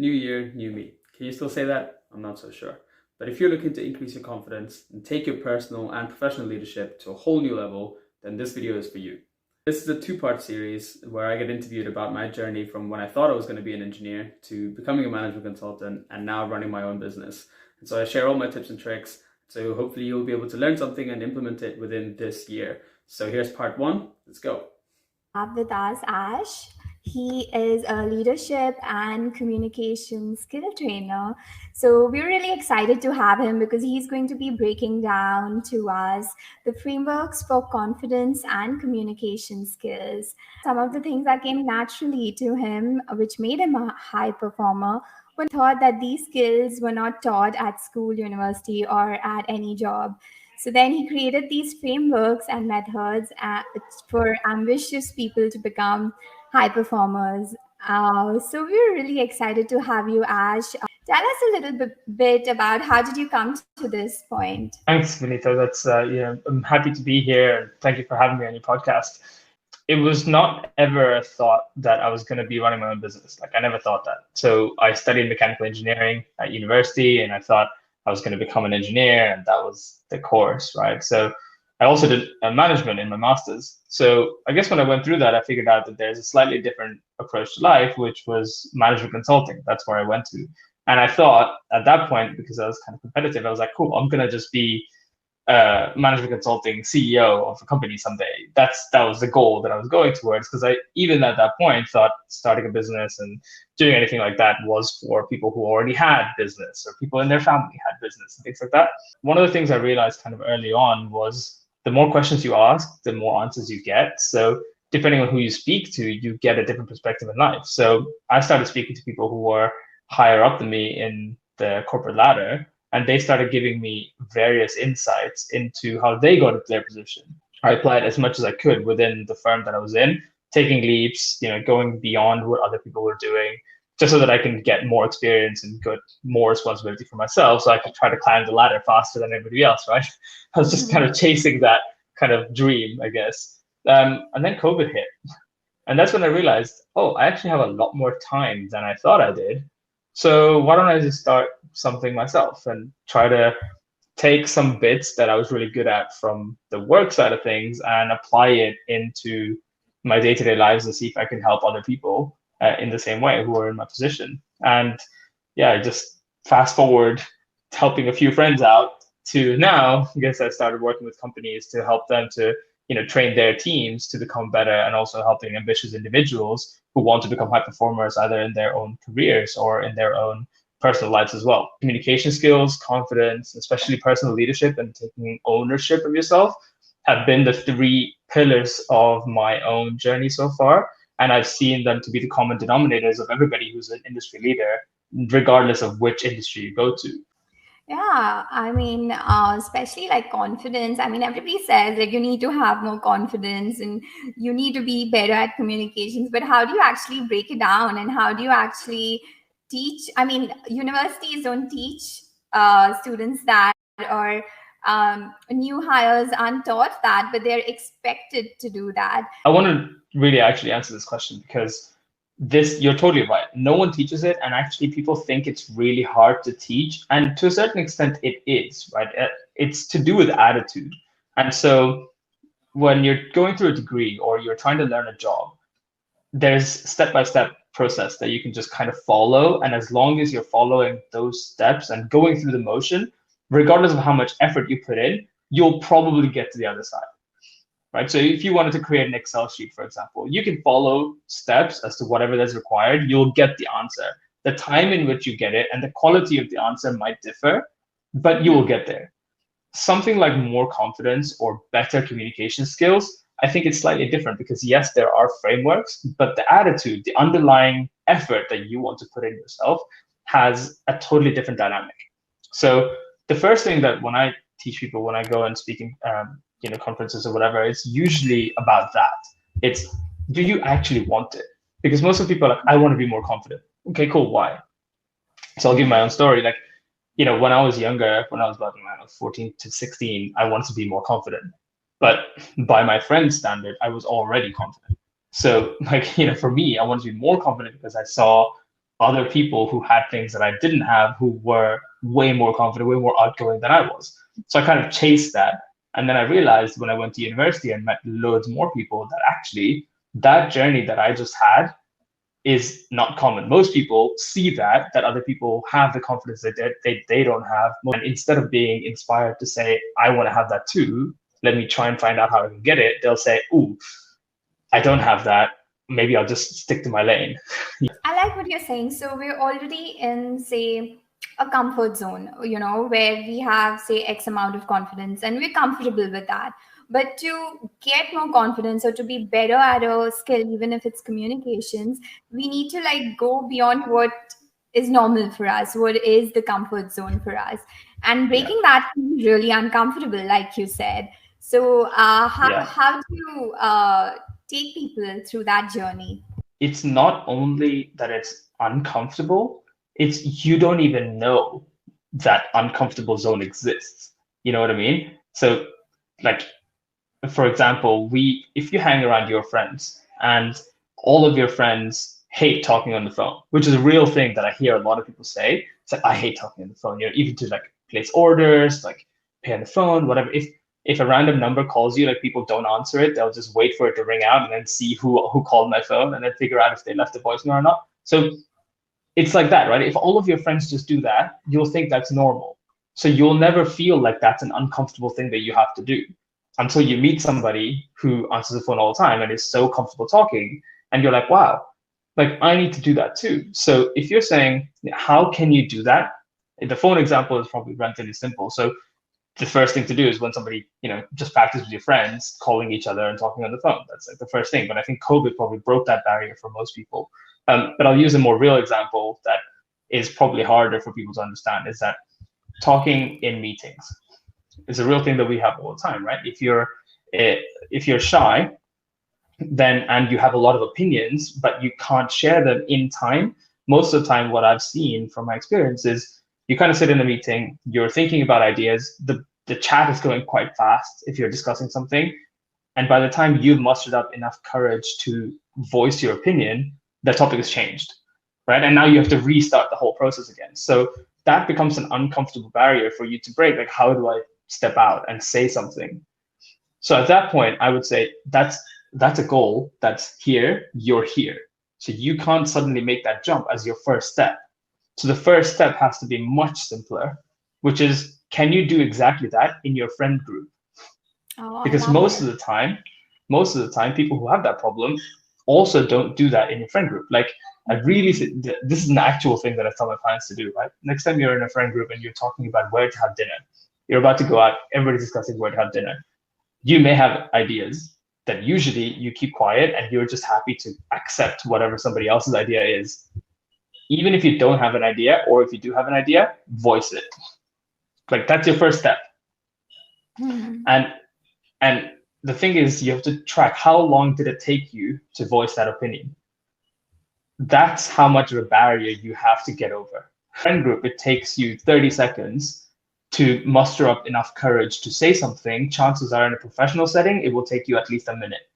new year, new me. Can you still say that? I'm not so sure. But if you're looking to increase your confidence and take your personal and professional leadership to a whole new level, then this video is for you. This is a two-part series where I get interviewed about my journey from when I thought I was going to be an engineer to becoming a management consultant and now running my own business. And so I share all my tips and tricks. So hopefully you'll be able to learn something and implement it within this year. So here's part one. Let's go. Have with us Ash. He is a leadership and communication skill trainer. So we're really excited to have him because he's going to be breaking down to us the frameworks for confidence and communication skills. Some of the things that came naturally to him, which made him a high performer, when he thought that these skills were not taught at school, university, or at any job. So then he created these frameworks and methods for ambitious people to become high performers. So we're really excited to have you, Ash. Tell us a little bit about how did you come to this point? Thanks, Vinita. That's I'm happy to be here, and thank you for having me on your podcast. It was not ever a thought that I was going to be running my own business. Like, I never thought that. So I studied mechanical engineering at university, and I thought I was going to become an engineer, and that was the course, right? So I also did management in my master's. So I guess when I went through that, I figured out that there's a slightly different approach to life, which was management consulting. That's where I went to. And I thought at that point, because I was kind of competitive, I was like, cool, I'm going to just be management consulting CEO of a company someday. That was the goal that I was going towards, because I even at that point thought starting a business and doing anything like that was for people who already had business or people in their family had business and things like that. One of the things I realized kind of early on was the more questions you ask, the more answers you get. So depending on who you speak to, you get a different perspective in life. So I started speaking to people who were higher up than me in the corporate ladder, and they started giving me various insights into how they got into their position. I applied as much as I could within the firm that I was in, taking leaps, going beyond what other people were doing, just so that I can get more experience and get more responsibility for myself, so I could try to climb the ladder faster than everybody else, right? I was just kind of chasing that kind of dream, I guess. And then COVID hit. And that's when I realized, oh, I actually have a lot more time than I thought I did. So why don't I just start something myself and try to take some bits that I was really good at from the work side of things and apply it into my day-to-day lives and see if I can help other people in the same way who are in my position. And yeah, just fast forward helping a few friends out to now, I guess I started working with companies to help them to train their teams to become better, and also helping ambitious individuals who want to become high performers either in their own careers or in their own personal lives as well. Communication skills, confidence, especially personal leadership and taking ownership of yourself have been the three pillars of my own journey so far. And I've seen them to be the common denominators of everybody who's an industry leader, regardless of which industry you go to. Yeah, I mean, especially like confidence. I mean, everybody says like you need to have more confidence and you need to be better at communications, but how do you actually break it down, and how do you actually teach? I mean, universities don't teach students that, or new hires aren't taught that, but they're expected to do that. I want to really actually answer this question because you're totally right. No one teaches it, and actually people think it's really hard to teach, and to a certain extent it is, right? It's to do with attitude. And so when you're going through a degree or you're trying to learn a job, there's step-by-step process that you can just kind of follow, and as long as you're following those steps and going through the motion, regardless of how much effort you put in, you'll probably get to the other side. Right? So if you wanted to create an Excel sheet, for example, you can follow steps as to whatever that's required. You'll get the answer. The time in which you get it and the quality of the answer might differ, but you will get there. Something like more confidence or better communication skills, I think it's slightly different, because yes, there are frameworks, but the attitude, the underlying effort that you want to put in yourself has a totally different dynamic. So the first thing that when I teach people, when I go and speak in conferences or whatever, it's usually about that. It's, do you actually want it? Because most of the people are like, I want to be more confident. Okay, cool. Why? So I'll give my own story. Like, when I was younger, when I was about 14 to 16, I wanted to be more confident. But by my friend's standard, I was already confident. So for me, I wanted to be more confident because I saw other people who had things that I didn't have, who were way more confident, way more outgoing than I was. So I kind of chased that. And then I realized when I went to university and met loads more people that actually that journey that I just had is not common. Most people see that other people have the confidence that they don't have. And instead of being inspired to say, I want to have that too, let me try and find out how I can get it, they'll say, ooh, I don't have that. Maybe I'll just stick to my lane. I like what you're saying. So we're already in, say, a comfort zone, where we have, say, X amount of confidence and we're comfortable with that. But to get more confidence or to be better at a skill, even if it's communications, we need to like go beyond what is normal for us, what is the comfort zone for us. And breaking that can be really uncomfortable, like you said. So how do you take people through that journey? It's not only that it's uncomfortable, it's you don't even know that uncomfortable zone exists. You know what I mean? So like, for example, if you hang around your friends and all of your friends hate talking on the phone, which is a real thing that I hear a lot of people say. It's like, I hate talking on the phone, even to like place orders, like pay on the phone, whatever. If a random number calls you, like people don't answer it, they'll just wait for it to ring out and then see who called my phone and then figure out if they left a voicemail or not. So it's like that, right? If all of your friends just do that, you'll think that's normal. So you'll never feel like that's an uncomfortable thing that you have to do until you meet somebody who answers the phone all the time and is so comfortable talking, and you're like, wow, like I need to do that too. So if you're saying, how can you do that? The phone example is probably relatively simple. So the first thing to do is when somebody, just practice with your friends, calling each other and talking on the phone. That's like the first thing. But I think COVID probably broke that barrier for most people. But I'll use a more real example that is probably harder for people to understand, is that talking in meetings is a real thing that we have all the time, right? If you're shy, then and you have a lot of opinions, but you can't share them in time. Most of the time, what I've seen from my experience is you kind of sit in a meeting, you're thinking about ideas, the chat is going quite fast if you're discussing something. And by the time you've mustered up enough courage to voice your opinion, the topic has changed, right? And now you have to restart the whole process again. So that becomes an uncomfortable barrier for you to break. Like, how do I step out and say something? So at that point, I would say that's a goal that's here, you're here. So you can't suddenly make that jump as your first step. So the first step has to be much simpler, which is, can you do exactly that in your friend group? Because most of the time, people who have that problem also don't do that in your friend group. Like, I really, this is an actual thing that I tell my clients to do, right? Next time you're in a friend group and you're talking about where to have dinner, you're about to go out, everybody's discussing where to have dinner. You may have ideas that usually you keep quiet and you're just happy to accept whatever somebody else's idea is. Even if you don't have an idea, or if you do have an idea, voice it. Like, that's your first step. And the thing is, you have to track how long did it take you to voice that opinion. That's how much of a barrier you have to get over. Friend group, it takes you 30 seconds to muster up enough courage to say something. Chances are in a professional setting, it will take you at least a minute.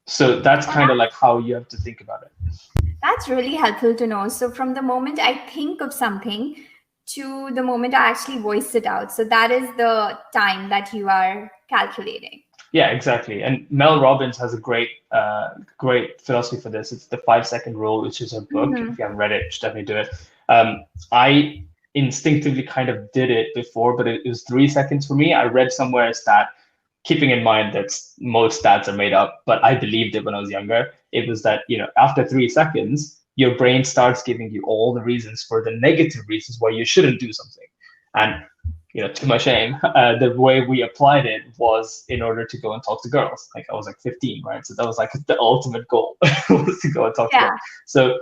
So that's kind of like how you have to think about it. That's really helpful to know. So from the moment I think of something to the moment I actually voice it out. So that is the time that you are calculating. Yeah, exactly. And Mel Robbins has a great philosophy for this. It's the 5-second rule, which is a book. If you haven't read it, you should definitely do it. I instinctively kind of did it before, but it was 3 seconds for me. I read somewhere a stat, keeping in mind that most stats are made up, but I believed it when I was younger. It was that, after 3 seconds, your brain starts giving you all the reasons for the negative reasons why you shouldn't do something. And to my shame, the way we applied it was in order to go and talk to girls. Like, I was like 15, right? So that was like the ultimate goal was to go and talk to them. So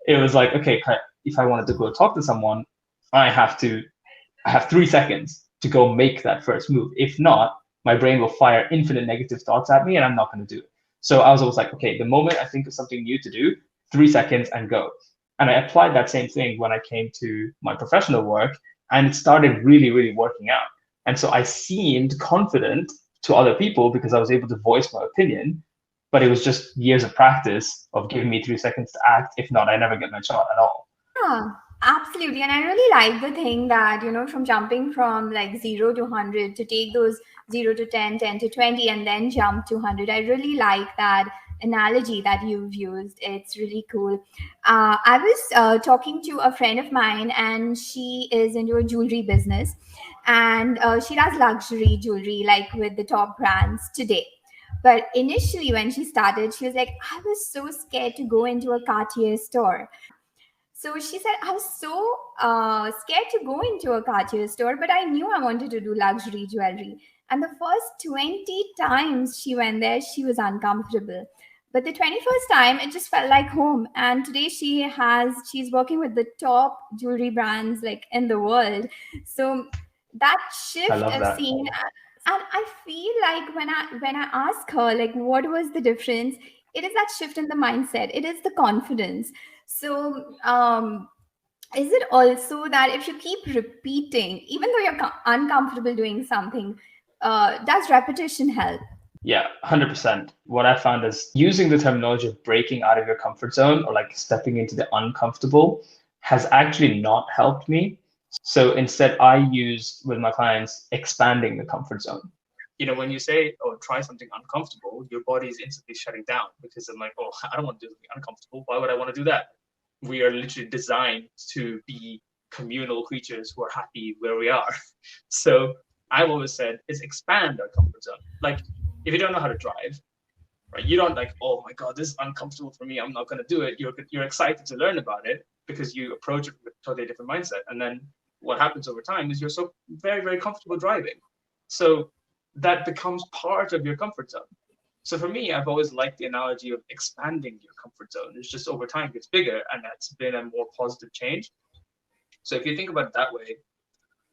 it was like, okay, if I wanted to go talk to someone, I have 3 seconds to go make that first move. If not, my brain will fire infinite negative thoughts at me and I'm not going to do it. So I was always like, okay, the moment I think of something new to do, 3 seconds and go. And I applied that same thing when I came to my professional work, and it started really, really working out. And so I seemed confident to other people because I was able to voice my opinion. but it was just years of practice of giving me 3 seconds to act. If not, I never get my shot at all. Yeah, absolutely. And I really like the thing that, from jumping from like 0 to 100 to take those 0 to 10, 10 to 20, and then jump to 100. I really like that analogy that you've used. It's really cool. I was talking to a friend of mine, and she is into a jewelry business, and she does luxury jewelry like with the top brands today. But initially, when she started, she was like, I was so scared to go into a Cartier store. So she said, I was so scared to go into a Cartier store, but I knew I wanted to do luxury jewelry. And the first 20 times she went there, she was uncomfortable. But the 21st time, it just felt like home. And today she's working with the top jewelry brands like in the world. So that I shift love of that. seeing, and I feel like when I ask her like what was the difference, it is that shift in the mindset. It is the confidence. So, is it also that if you keep repeating, even though you're uncomfortable doing something, does repetition help? Yeah, 100%. What I found is using the terminology of breaking out of your comfort zone or like stepping into the uncomfortable has actually not helped me. So instead, I use with my clients expanding the comfort zone. When you say, oh, try something uncomfortable, your body is instantly shutting down because I'm like, oh, I don't want to do something uncomfortable. Why would I want to do that? We are literally designed to be communal creatures who are happy where we are. So I've always said is expand our comfort zone. Like if you don't know how to drive, right? You don't like, oh my God, this is uncomfortable for me. I'm not going to do it. You're excited to learn about it because you approach it with a totally different mindset. And then what happens over time is you're so very, very comfortable driving. So that becomes part of your comfort zone. So for me, I've always liked the analogy of expanding your comfort zone. It's just over time gets bigger, and that's been a more positive change. So if you think about it that way,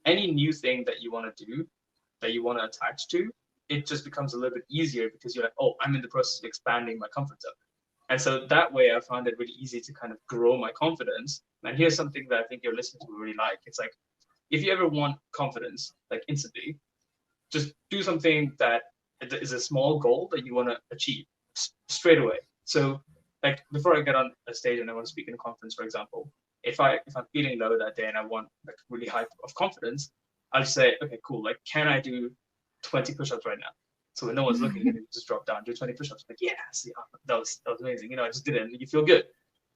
any new thing that you want to do, that you want to attach to, it just becomes a little bit easier because you're like, oh, I'm in the process of expanding my comfort zone. And so that way I found it really easy to kind of grow my confidence. And here's something that I think your listeners will really like. It's like, if you ever want confidence, like instantly, just do something that is a small goal that you want to achieve straight away. So like before I get on a stage and I want to speak in a conference, for example, if I'm feeling low that day and I want like really high of confidence, I'll just say, okay, cool. Like, can I do 20 push-ups right now? So when no one's looking, you just drop down, do 20 push-ups. Like, yeah, see, that was amazing. I just did it, and you feel good.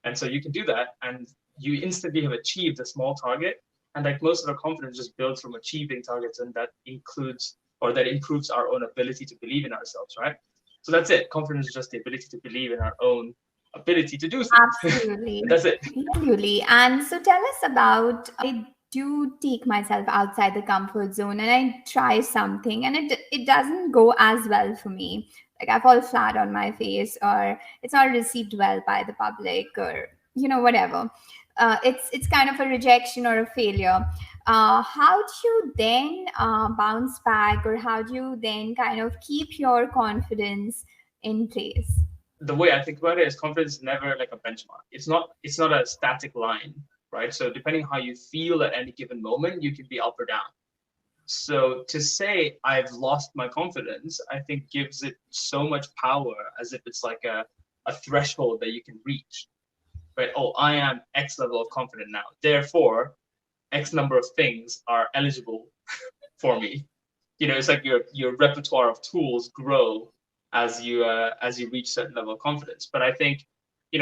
And so you can do that, and you instantly have achieved a small target. And like most of our confidence just builds from achieving targets, and that includes or that improves our own ability to believe in ourselves, right? So that's it. Confidence is just the ability to believe in our own ability to do things. Absolutely. That's it. Absolutely. And so tell us about, I do take myself outside the comfort zone and I try something and it doesn't go as well for me. Like I fall flat on my face or it's not received well by the public or, whatever. It's kind of a rejection or a failure. How do you then bounce back or how do you then kind of keep your confidence in place? The way I think about it is confidence is never like a benchmark. It's not a static line, right? So depending on how you feel at any given moment, you can be up or down. So to say I've lost my confidence, I think gives it so much power as if it's like a threshold that you can reach, right? Oh, I am X level of confident now. Therefore, X number of things are eligible for me. It's like your repertoire of tools grow as you reach certain level of confidence. But I think,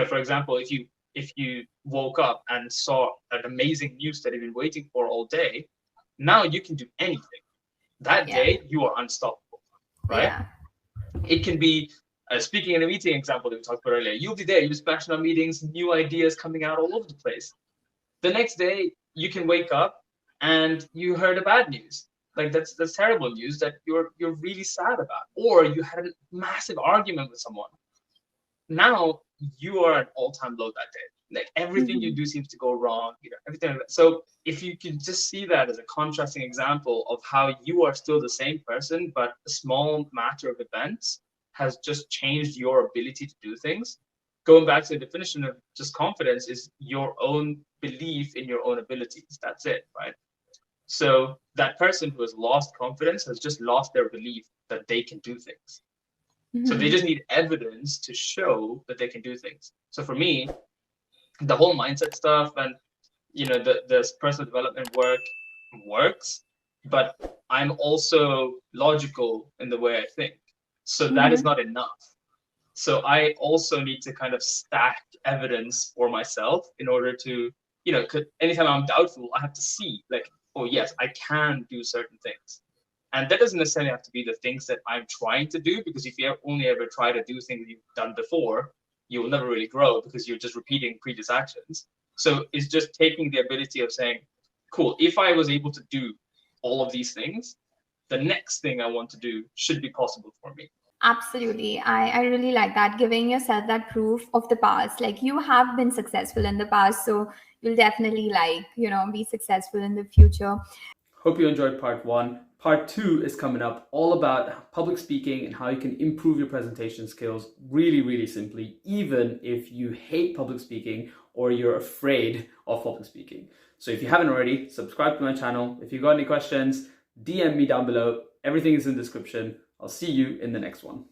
for example, if you woke up and saw an amazing news that you've been waiting for all day, now you can do anything. That day you are unstoppable, right? Yeah. It can be speaking in a meeting example that we talked about earlier. You'll be there, you're smashing on meetings, new ideas coming out all over the place. The next day you can wake up and you heard a bad news. Like that's terrible news that you're really sad about, or you had a massive argument with someone. Now you are at all-time low that day. Like everything you do seems to go wrong, everything like that. So if you can just see that as a contrasting example of how you are still the same person, but a small matter of events has just changed your ability to do things. Going back to the definition of just confidence is your own belief in your own abilities. That's it, right? So that person who has lost confidence has just lost their belief that they can do things. So they Mhm. just need evidence to show that they can do things. So for me, the whole mindset stuff and the personal development work works, but I'm also logical in the way I think. So that is Mhm. not enough. So I also need to kind of stack evidence for myself in order to, 'cause anytime I'm doubtful, I have to see like, oh yes, I can do certain things. And that doesn't necessarily have to be the things that I'm trying to do, because if you only ever try to do things you've done before, you will never really grow because you're just repeating previous actions. So it's just taking the ability of saying, cool, if I was able to do all of these things, the next thing I want to do should be possible for me. Absolutely. I really like that, giving yourself that proof of the past. Like you have been successful in the past, so you'll definitely be successful in the future. Hope you enjoyed part 1. Part 2 is coming up, all about public speaking and how you can improve your presentation skills really, really simply, even if you hate public speaking or you're afraid of public speaking. So if you haven't already, subscribe to my channel. If you've got any questions, DM me down below. Everything is in the description. I'll see you in the next one.